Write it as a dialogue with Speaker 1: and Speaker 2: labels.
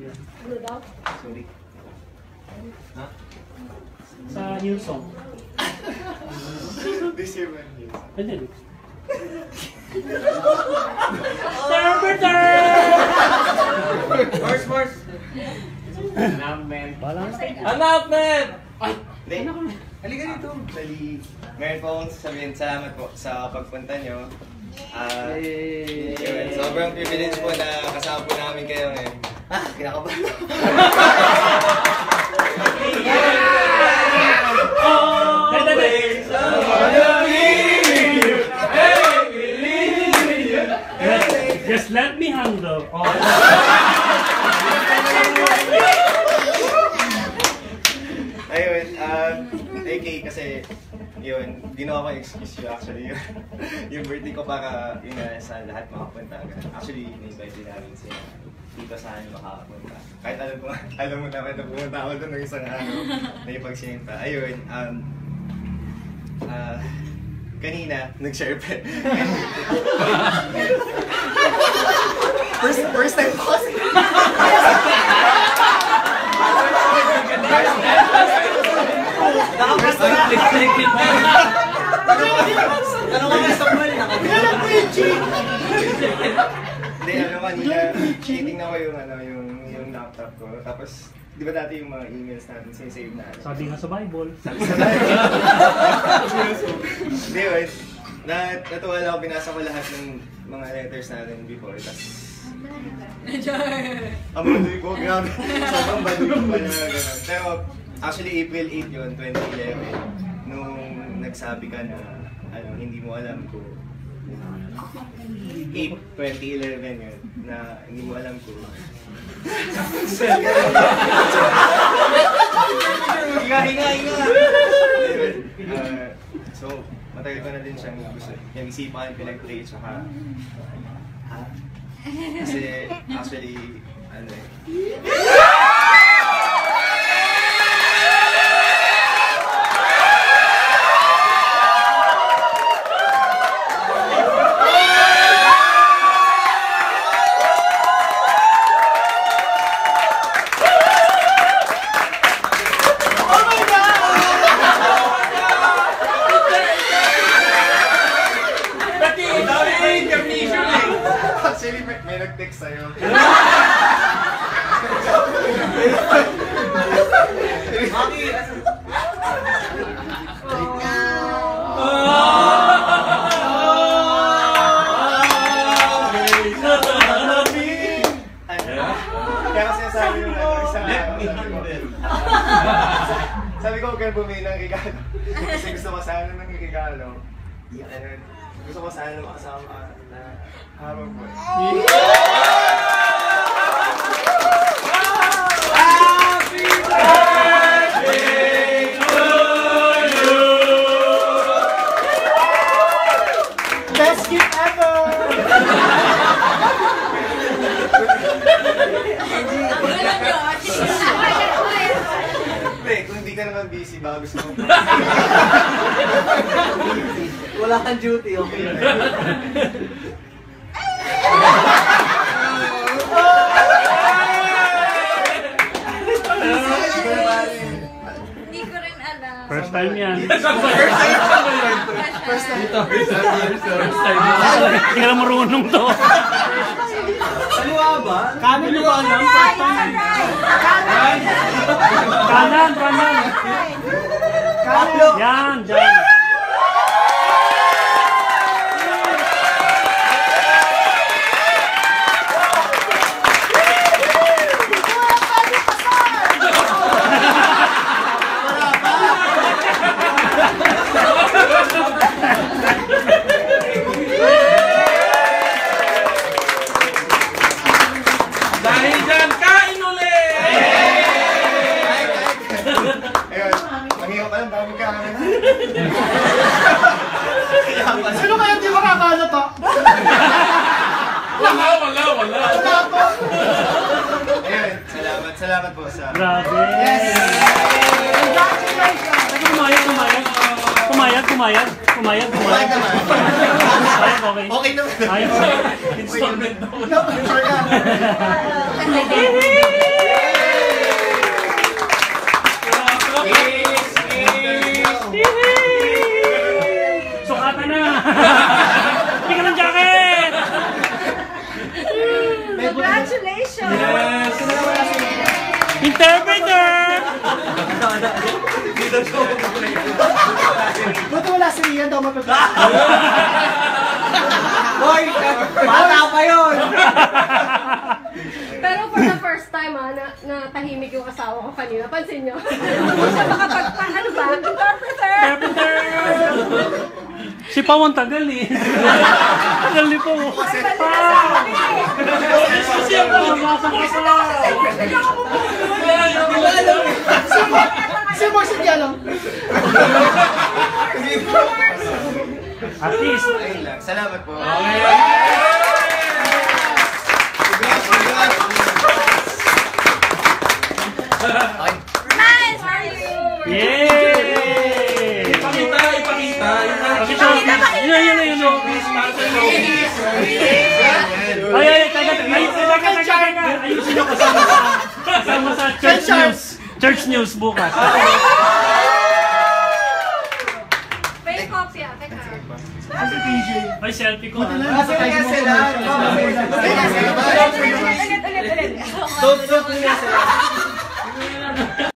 Speaker 1: Sorry. Ha?
Speaker 2: Sa new song.
Speaker 1: This year man yun.
Speaker 2: Pwede.
Speaker 1: Mars!
Speaker 3: Announcement!
Speaker 1: Ay! Hindi. Halika dito. Dali. Ngayon po akong sasabihin, salamat po sa pagpunta nyo. Sobrang privilege po na kasama po namin kayo ngayon. Kinakabahan.
Speaker 2: Just let me handle.
Speaker 1: Ayun, AK kasi yun, ginawa ko yung excuse yun actually yung birthday ko para yun na sa lahat makapunta. Actually, in-invite din namin sila dito sa amin makakapunta. Kahit alam mo naman na pumunta ako doon ng isang araw na ipagsinta. Ayun, kanina, nag-share pa. First time po kasi. Hindi, kanina, cheating na ko yung laptop ko. Tapos, di ba dati yung mga emails natin sinisave na?
Speaker 2: Sabi nga sa Bible.
Speaker 1: Hindi, wait. Natuwa lang ako, binasa ko lahat ng mga letters natin before. Tapos, ang baduy ko, grabe. Sobrang baduy ko pala na gano'n. Pero, actually, April 8 yun, 2011. Nung nagsabi ka na, hindi mo alam ko. 8, 2011 yun, na hindi mo alam ko. Hinga! So, matagal ko na din siyang gusto. Yung isipan, pinag-play, tsaka... Kasi, actually, actually, may nag-text sa'yo. Kaya kasi sabi yung isang sabi ko, huwag kayo bumili ng regalo. Kasi gusto ko sana ng regalo. Gusto ko sana makasama na habang po. Happy birthday to you! Best gift ever! Hindi, kung hindi ka naman busy, baka gusto mo.
Speaker 3: Wala kang duty, okay.
Speaker 4: Hindi ko rin alam.
Speaker 2: First time yan.
Speaker 3: First time.
Speaker 2: Hindi ka na marunong to.
Speaker 3: Kaliwa ba?
Speaker 2: Kanan mo ba alam? First time. Kanan. Yan, dyan.
Speaker 3: Dahil dyan, kain ulit!
Speaker 1: Ayun, mahirap pa lang, dami ka.
Speaker 3: Sino kaya hindi makakala to? Wala.
Speaker 1: Ayun, salamat po sa...
Speaker 2: Grabe.
Speaker 1: Yes!
Speaker 2: Kumayag.
Speaker 1: Kumayag naman.
Speaker 2: Okay.
Speaker 1: Okay naman.
Speaker 2: Ayos.
Speaker 3: Installment daw.
Speaker 1: Sure ka.
Speaker 3: Buti wala si Rian daw mapapala. Hoy! Bata pa yun!
Speaker 5: Pero for the first time na tahimik yung asawa ko kanina, pansin nyo? Hindi siya makapagpa, ano ba? Carpenter!
Speaker 2: Si Pao ang tagal eh. Tagal ni Pao. Kasi ako namasang ka pa.
Speaker 3: Si Mark Santiago.
Speaker 2: At least.
Speaker 1: Ayun lang. Salamat po.
Speaker 4: Nice! Are you?
Speaker 2: Yay!
Speaker 3: Ipakita.
Speaker 2: Yun. Ay, teka. Ayusin nyo kasama sa church news. Church news bukas.
Speaker 5: Fake kopya, teka.
Speaker 2: Ay, selfie ko.
Speaker 3: Nasa kanya sila.
Speaker 5: Ulit.
Speaker 3: Stop, stop, sila.